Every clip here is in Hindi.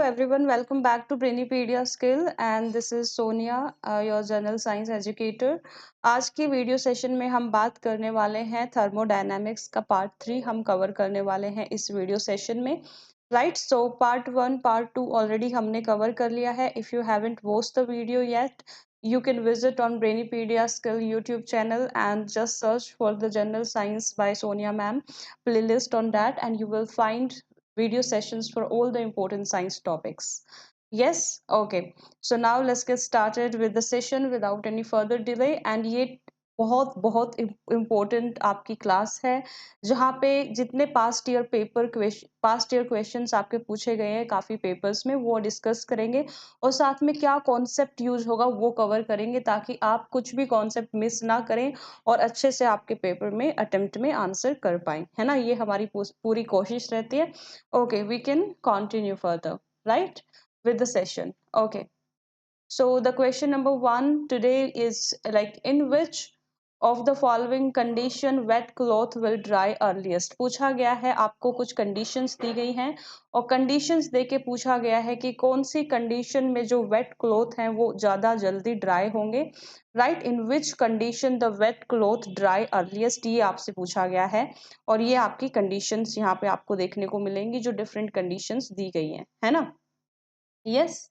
everyone, welcome back to Brainipedia Skill and this is Sonia, your general science educator. आज की वीडियो सेशन में हम बात करने वाले हैं थर्मोडायनामिक्स का पार्ट 3 हम कवर करने वाले हैं इस वीडियो सेशन में. Right, so part 1 part 2 already हमने कवर कर लिया है. If you haven't watched the video yet, you can visit on Brainipedia Skill YouTube channel and just search for the General Science by Sonia ma'am playlist on that, and you will find video sessions for all the important science topics. Yes, okay, so now let's get started with the session without any further delay. And ये बहुत बहुत इम्पोर्टेंट आपकी क्लास है जहाँ पे जितने पास्ट ईयर क्वेश्चंस आपके पूछे गए हैं काफ़ी पेपर्स में वो डिस्कस करेंगे और साथ में क्या कॉन्सेप्ट यूज होगा वो कवर करेंगे ताकि आप कुछ भी कॉन्सेप्ट मिस ना करें और अच्छे से आपके पेपर में अटेम्प्ट में आंसर कर पाएं, है ना. ये हमारी पूरी कोशिश रहती है. Okay, we can continue further right with the session. Okay, so the question number 1 today is like, in which of the following condition wet cloth will dry earliest. पूछा गया है, आपको कुछ conditions दी गई हैं और conditions देके पूछा गया है कि कौन सी condition में जो wet cloth हैं वो ज़्यादा जल्दी dry होंगे. Right, in which condition the wet cloth dry earliest, ये आपसे पूछा गया है और ये आपकी conditions यहाँ पे आपको देखने को मिलेंगी जो different conditions दी गई हैं, है ना. Yes,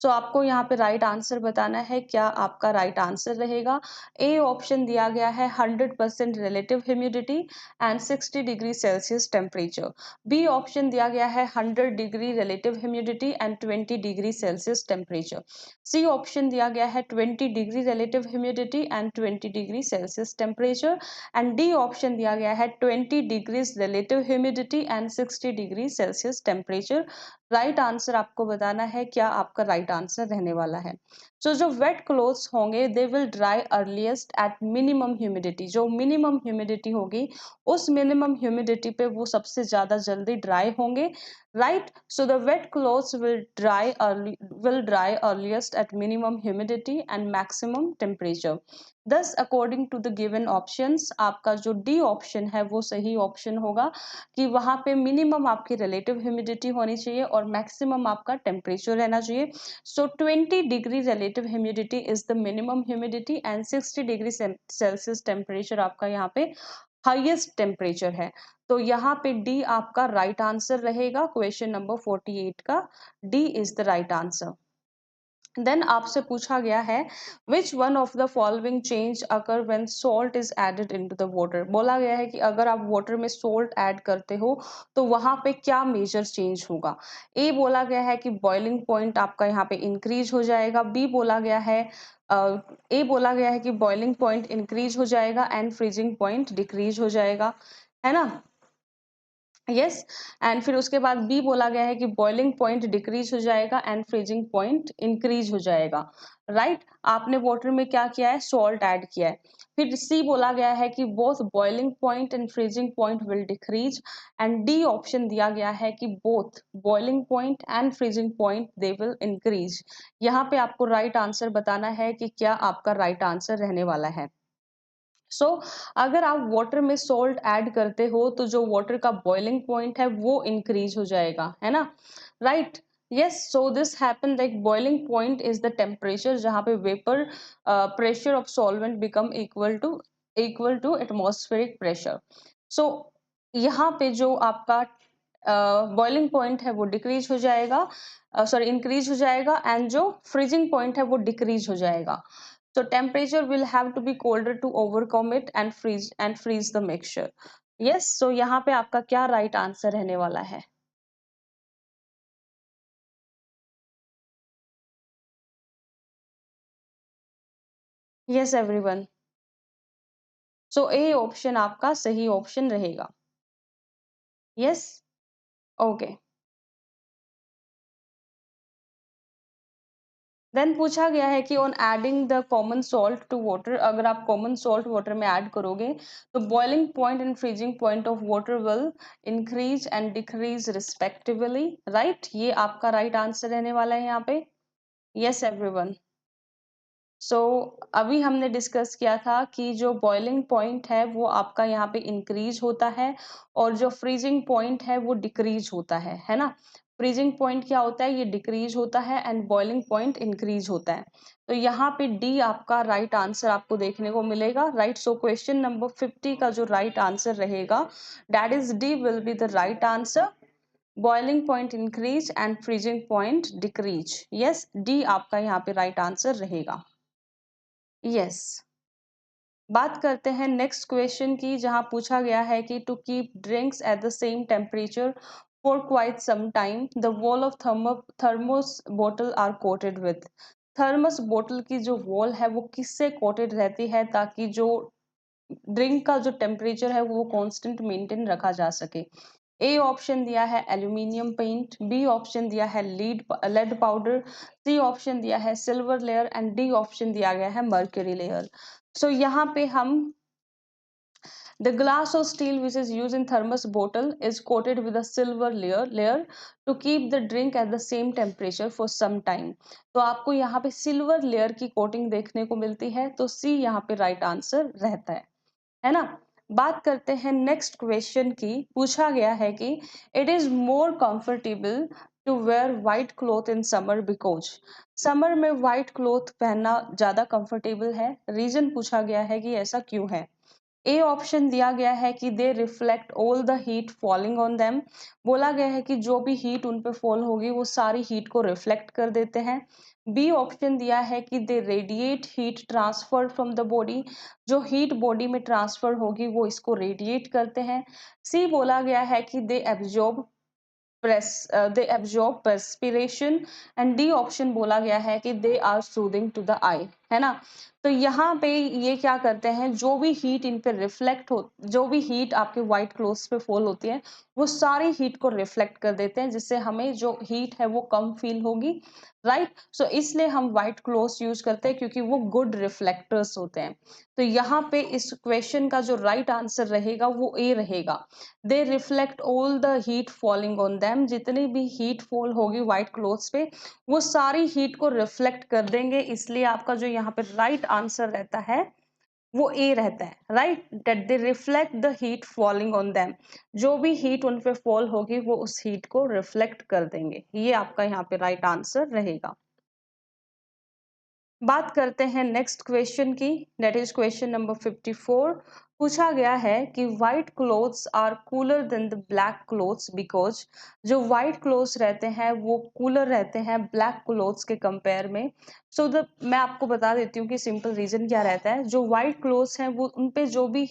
तो आपको यहाँ पे राइट आंसर बताना है. क्या आपका राइट आंसर रहेगा? ए ऑप्शन दिया गया है 100% relative humidity and 60 degree Celsius temperature. B option दिया गया है 100 degree relative humidity and 20 degree Celsius temperature. C option दिया गया है 20 degree relative humidity and 20 degree Celsius temperature. And D option दिया गया है 20 degrees relative humidity and 60 degree Celsius temperature. Right answer आपको बताना है क्या आपका राइट आंसर रहने वाला है. सो जो वेट क्लोथ्स होंगे they will dry earliest at minimum humidity. जो मिनिमम ह्यूमिडिटी होगी उस मिनिमम ह्यूमिडिटी पे वो सबसे ज्यादा जल्दी ड्राई होंगे. Right, so the wet clothes will dry earliest at minimum humidity and maximum temperature. Thus according to the given options आपका जो डी ऑप्शन है वो सही ऑप्शन होगा कि वहां पे मिनिमम आपकी रिलेटिव ह्यूमिडिटी होनी चाहिए और मैक्सिमम आपका टेम्परेचर रहना चाहिए. सो 20 degree relative humidity is the minimum humidity and 60 degree Celsius temperature आपका यहाँ पे हाईएस्ट टेम्परेचर है. तो यहाँ पे डी आपका राइट आंसर रहेगा. क्वेश्चन नंबर 48 का d is the right answer. Then आपसे पूछा गया है which one of the following change occur when salt is added into the water. बोला गया है कि अगर आप वाटर में सॉल्ट ऐड करते हो तो वहां पे क्या मेजर चेंज होगा. ए बोला गया है कि बॉइलिंग पॉइंट आपका यहाँ पे इंक्रीज हो जाएगा. बी बोला गया है ए बोला गया है कि बॉइलिंग पॉइंट इंक्रीज हो जाएगा एंड फ्रीजिंग पॉइंट डिक्रीज हो जाएगा, है ना. यस, एंड फिर उसके बाद बी बोला गया है कि बॉइलिंग पॉइंट डिक्रीज हो जाएगा एंड फ्रीजिंग पॉइंट इंक्रीज हो जाएगा. राइट, आपने वाटर में क्या किया है, सॉल्ट ऐड किया है. फिर सी बोला गया है कि both boiling point and freezing point will decrease. And D option दिया गया है कि both boiling point and freezing point they will increase. यहाँ पे आपको राइट आंसर बताना है कि क्या आपका राइट आंसर रहने वाला है. सो अगर आप वाटर में सॉल्ट ऐड करते हो तो जो वाटर का बॉइलिंग पॉइंट है वो इंक्रीज हो जाएगा, है ना. Right, yes, so this happen like boiling point is the temperature जहाँ पे vapor pressure of solvent become equal to atmospheric pressure. So यहाँ पे जो आपका बॉइलिंग पॉइंट है वो डिक्रीज हो जाएगा, सॉरी इंक्रीज हो जाएगा एंड जो फ्रीजिंग पॉइंट है वो डिक्रीज हो जाएगा. So temperature will have to be colder to overcome it and freeze the mixture. Yes, so यहाँ पे आपका क्या राइट आंसर रहने वाला है. Yes everyone. So A option आपका सही ऑप्शन रहेगा. Yes, okay. देन पूछा गया है कि on adding the common salt to water, अगर आप कॉमन सॉल्ट वाटर में ऐड करोगे तो boiling point and freezing point of water will increase and decrease respectively. Right, ये आपका राइट आंसर रहने वाला है यहाँ पे. Yes everyone. सो अभी हमने डिस्कस किया था कि जो बॉइलिंग पॉइंट है वो आपका यहाँ पे इंक्रीज होता है और जो फ्रीजिंग पॉइंट है वो डिक्रीज होता है ना. फ्रीजिंग पॉइंट क्या होता है, ये डिक्रीज होता है एंड बॉइलिंग पॉइंट इंक्रीज होता है। तो यहाँ पे डी आपका राइट आंसर आपको देखने को मिलेगा, राइट। सो क्वेश्चन नंबर 50 का जो राइट आंसर रहेगा that is D will be the right answer. Boiling point increase and freezing point decrease, yes, D आपका यहाँ पे राइट आंसर रहेगा, यस। बात करते हैं नेक्स्ट क्वेश्चन की, जहां पूछा गया है कि to keep drinks at the same temperature for quite some time the wall of thermos बोतल आर कोटेड विथ। थर्मस बोतल की जो वॉल है वो किससे कोटेड रहती है ताकि जो ड्रिंक का जो टेम्परेचर है वो कांस्टेंट मेंटेन रखा जा सके। ए ऑप्शन दिया है एल्यूमिनियम पेंट, बी ऑप्शन दिया है लेड पाउडर, सी ऑप्शन दिया है silver layer and D option दिया गया है मर्क्यूरी लेयर। सो यहाँ पे हम the glass or steel which is used in thermos bottle is coated with a silver layer to keep the drink at the same temperature for some time। तो आपको यहाँ पे सिल्वर लेयर की कोटिंग देखने को मिलती है, तो सी यहाँ पे राइट आंसर रहता है ना। बात करते हैं नेक्स्ट क्वेश्चन की, पूछा गया है कि it is more comfortable to wear white cloth in summer because. Summer में व्हाइट क्लॉथ पहनना ज्यादा कंफर्टेबल है, रीजन पूछा गया है कि ऐसा क्यों है। ए ऑप्शन दिया गया है कि दे reflect all the heat falling on them, बोला गया है कि जो भी हीट उन पे फॉल होगी वो सारी हीट को रिफ्लेक्ट कर देते हैं। बी ऑप्शन दिया है कि they radiate heat transfer from the body, जो हीट बॉडी में ट्रांसफर होगी वो इसको रेडिएट करते हैं। सी बोला गया है कि they absorb they absorb perspiration and D option बोला गया है कि they are soothing to the eye, है ना। तो यहाँ पे ये क्या करते हैं, जो भी हीट इन पे रिफ्लेक्ट हो, जो भी हीट आपके व्हाइट क्लोथ्स पे फॉल होती है वो सारी हीट को रिफ्लेक्ट कर देते हैं, जिससे हमें जो हीट है वो कम फील होगी, राइट। सो इसलिए हम व्हाइट क्लोथ्स यूज करते हैं क्योंकि वो गुड रिफ्लेक्टर्स होते हैं। तो यहाँ पे इस क्वेश्चन का जो राइट आंसर रहेगा वो ए रहेगा, दे reflect all the heat falling on them, जितनी भी हीट फॉल होगी व्हाइट क्लोथ्स पे वो सारी हीट को रिफ्लेक्ट कर देंगे, इसलिए आपका जो यहाँ पे राइट आंसर रहता है वो ए रहता है, right, that they reflect the heat falling on them, जो भी हीट उन पे फॉल होगी वो उस हीट को रिफ्लेक्ट कर देंगे, ये आपका यहाँ पे राइट आंसर रहेगा। बात करते हैं नेक्स्ट क्वेश्चन की, दैट इज क्वेश्चन नंबर 54। पूछा गया है कि white clothes are cooler than the black clothes because, जो व्हाइट क्लोथ्स रहते हैं वो कूलर रहते हैं ब्लैक क्लोथ्स के कंपेयर में। सो द मैं आपको बता देती हूँ कि सिंपल रीजन क्या रहता है, जो व्हाइट क्लोथ्स हैं वो उन पे जो भी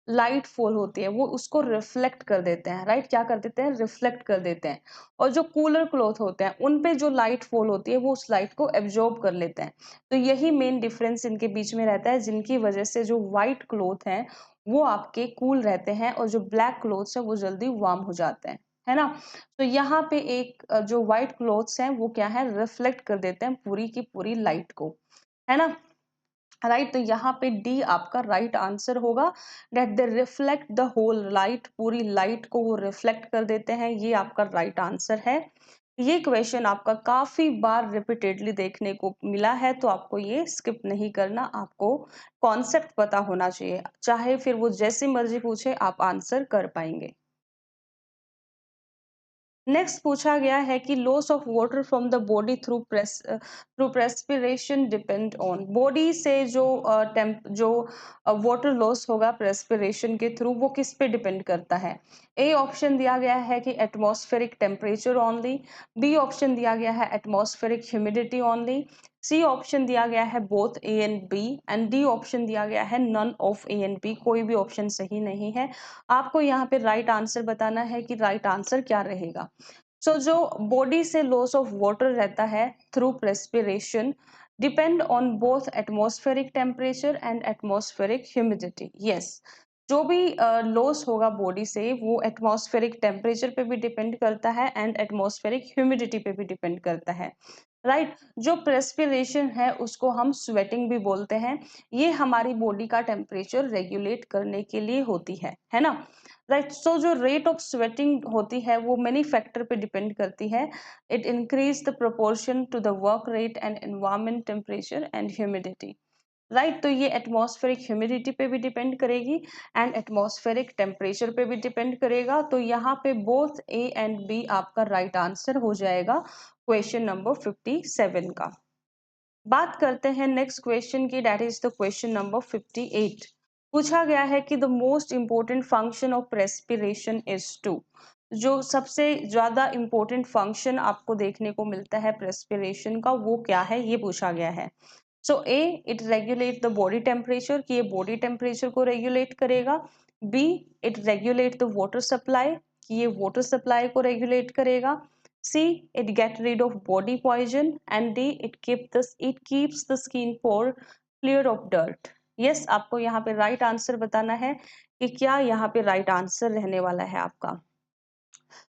लाइट फॉल होती है वो उसको रिफ्लेक्ट कर देते हैं, राइट, क्या कर देते हैं, रिफ्लेक्ट कर देते हैं। और जो कूलर क्लोथ होते हैं उन पे जो लाइट फॉल होती है वो उस लाइट को एब्जॉर्ब कर लेते हैं। तो यही मेन डिफरेंस इनके बीच में रहता है, जिनकी वजह से जो व्हाइट क्लोथ है वो आपके कूल रहते हैं और जो ब्लैक क्लोथ्स है वो जल्दी वार्म हो जाते हैं, है ना। तो यहाँ पे एक जो व्हाइट क्लोथ्स हैं वो क्या है, रिफ्लेक्ट कर देते हैं पूरी की पूरी लाइट को, है ना, राइट। तो यहाँ पे डी आपका राइट आंसर होगा, that they reflect the whole light, पूरी लाइट को वो रिफ्लेक्ट कर देते हैं, ये आपका राइट आंसर है। ये क्वेश्चन आपका काफी बार रिपीटेडली देखने को मिला है, तो आपको ये स्किप नहीं करना, आपको कॉन्सेप्ट पता होना चाहिए, चाहे फिर वो जैसी मर्जी पूछे आप आंसर कर पाएंगे। नेक्स्ट पूछा गया है कि loss of water from the body through perspiration depend on, body से जो जो वाटर लॉस होगा प्रेस्पिरेशन के थ्रू वो किस पे डिपेंड करता है। ए ऑप्शन दिया गया है कि atmospheric temperature only, b option दिया गया है atmospheric humidity only, c option दिया गया है both a and b and D option दिया गया है none of a and b, कोई भी ऑप्शन सही नहीं है। आपको यहाँ पे राइट आंसर बताना है कि राइट आंसर क्या रहेगा। जो बॉडी से लॉस ऑफ वाटर रहता है through perspiration depend on both atmospheric temperature and atmospheric humidity, yes. जो भी लॉस होगा बॉडी से वो एटमॉस्फेरिक टेम्परेचर पे भी डिपेंड करता है एंड एटमॉस्फेरिक ह्यूमिडिटी पे भी डिपेंड करता है, राइट। जो प्रेस्पिरेशन है उसको हम स्वेटिंग भी बोलते हैं, ये हमारी बॉडी का टेम्परेचर रेगुलेट करने के लिए होती है ना, राइट। सो जो रेट ऑफ स्वेटिंग होती है वो मेनी फैक्टर पे डिपेंड करती है, it increase the proportion to the work rate and environment temperature and humidity. Right. तो ये एटमॉस्फेरिक ह्यूमिडिटी पे भी डिपेंड करेगी एंड एटमॉस्फेरिक टेम्परेचर पे भी डिपेंड करेगा। तो यहाँ पे बोथ ए एंड बी आपका राइट आंसर हो जाएगा क्वेश्चन नंबर 57 का। बात करते हैं नेक्स्ट क्वेश्चन की, that is the question number 58। पूछा गया है कि the most important function of respiration is to. जो सबसे ज्यादा इंपॉर्टेंट फंक्शन आपको देखने को मिलता है रेस्पिरेशन का, वो क्या है, ये पूछा गया है। So A, it regulate the body temperature, कि ये बॉडी टेम्परेचर को रेगुलेट करेगा। B, it regulate the water supply, कि ये वाटर सप्लाई को रेगुलेट करेगा। C, it get rid of body poison. And D, it keeps the skin pore clear of dirt. Yes, आपको यहाँ पे राइट आंसर बताना है कि क्या यहाँ पे राइट आंसर रहने वाला है आपका।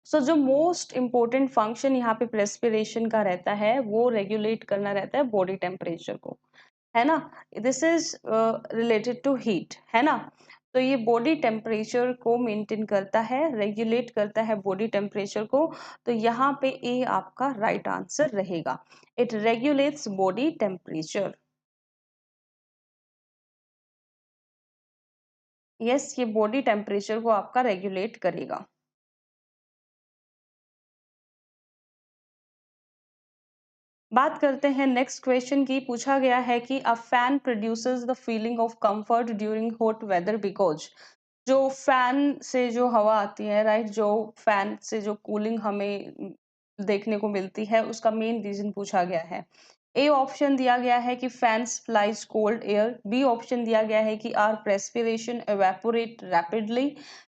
सो जो मोस्ट इंपॉर्टेंट फंक्शन यहाँ पे रेस्पिरेशन का रहता है, वो रेगुलेट करना रहता है बॉडी टेम्परेचर को, है ना। This is related to heat, है ना। तो ये बॉडी टेम्परेचर को मेंटेन करता है, रेगुलेट करता है बॉडी टेम्परेचर को। तो यहाँ पे ए आपका राइट आंसर रहेगा। It regulates body temperature. Yes, ये बॉडी टेम्परेचर को आपका रेगुलेट करेगा। बात करते हैं नेक्स्ट क्वेश्चन की। पूछा गया है कि a fan produces the feeling of comfort during hot weather because. जो फैन से जो हवा आती है, राइट, जो फैन से जो कूलिंग हमें देखने को मिलती है, उसका मेन रीजन पूछा गया है। ए ऑप्शन दिया गया है कि fans flies cold air. B option दिया गया है कि our perspiration evaporate rapidly.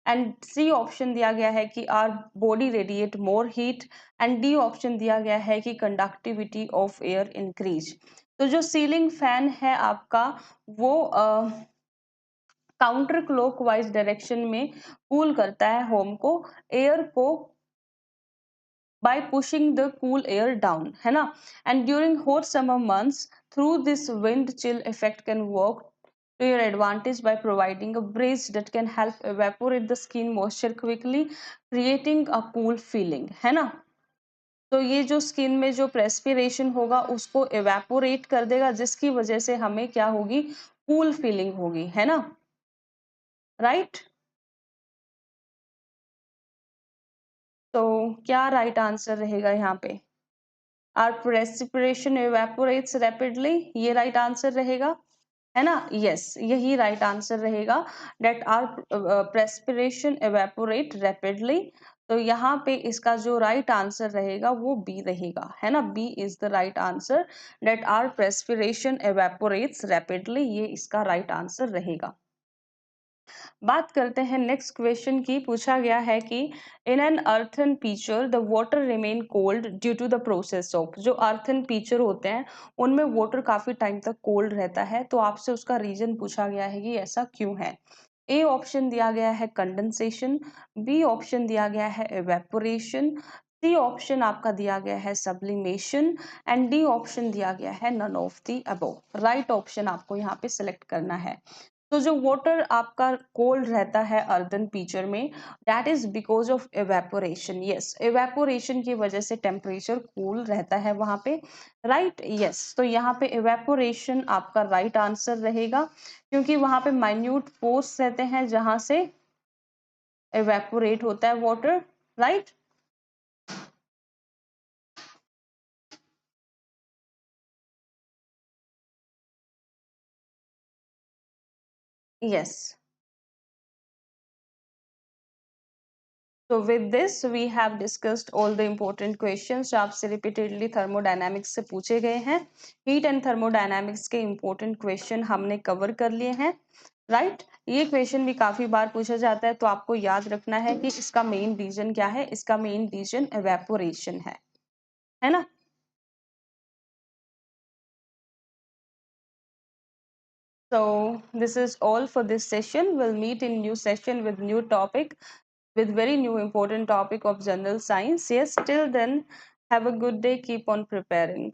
And C option दिया गया है कि our body radiate more heat. And D option दिया गया है कि कंडक्टिविटी ऑफ एयर इंक्रीज। तो जो सीलिंग फैन है आपका, वो काउंटर क्लॉकवाइज डायरेक्शन में कूल करता है होम को, एयर को, by pushing the cool air down, है ना। And during hot summer months, through this wind chill effect can work to your advantage by providing a breeze that can help evaporate the skin moisture quickly, creating a cool feeling, है ना। तो ये जो स्किन में जो प्रेस्पिरेशन होगा उसको एवेपोरेट कर देगा, जिसकी वजह से हमें क्या होगी, कूल फीलिंग होगी, है ना। राइट। तो क्या राइट आंसर रहेगा यहाँ पे? आर प्रेसिपिरेशन एवेपोरेट्स रैपिडली, ये राइट आंसर रहेगा, है ना। यस, यही राइट आंसर रहेगा, date our perspiration evaporate rapidly. तो यहाँ पे इसका जो राइट आंसर रहेगा वो बी रहेगा, है ना। B is the right answer, that our perspiration evaporates rapidly, ये इसका राइट आंसर रहेगा। बात करते हैं नेक्स्ट क्वेश्चन की। पूछा गया है कि in an earthen pitcher the water remain cold due to the process of. जो अर्थन पीचर होते हैं उनमें वाटर काफी टाइम तक कोल्ड रहता है, तो आपसे उसका रीजन पूछा गया है कि ऐसा क्यों है। ए ऑप्शन दिया गया है कंडेंसेशन। बी ऑप्शन दिया गया है एवेपोरेशन। सी ऑप्शन आपका दिया गया है सब्लिमेशन। एंड डी ऑप्शन दिया गया है none of the above. Right option आपको यहाँ पे सिलेक्ट करना है। तो जो वाटर आपका कोल्ड रहता है अर्दन पीचर में, that is because of evaporation. Yes, evaporation की वजह से टेम्परेचर कूल रहता है वहां पे, राइट। यस, तो यहाँ पे एवेपोरेशन आपका राइट आंसर रहेगा, क्योंकि वहां पे माइन्यूट पोर्स रहते हैं जहां से एवेपोरेट होता है water, right. Yes. So with this we have discussed all the important questions जो आपसे repeatedly thermodynamics से पूछे गए हैं। Heat and thermodynamics के important question हमने cover कर लिए हैं, right? ये question भी काफी बार पूछा जाता है, तो आपको याद रखना है कि इसका main reason क्या है। इसका main reason evaporation है ना। So this is all for this session. We'll meet in new session with new topic, with very new important topic of general science. Yes, till then, have a good day. Keep on preparing.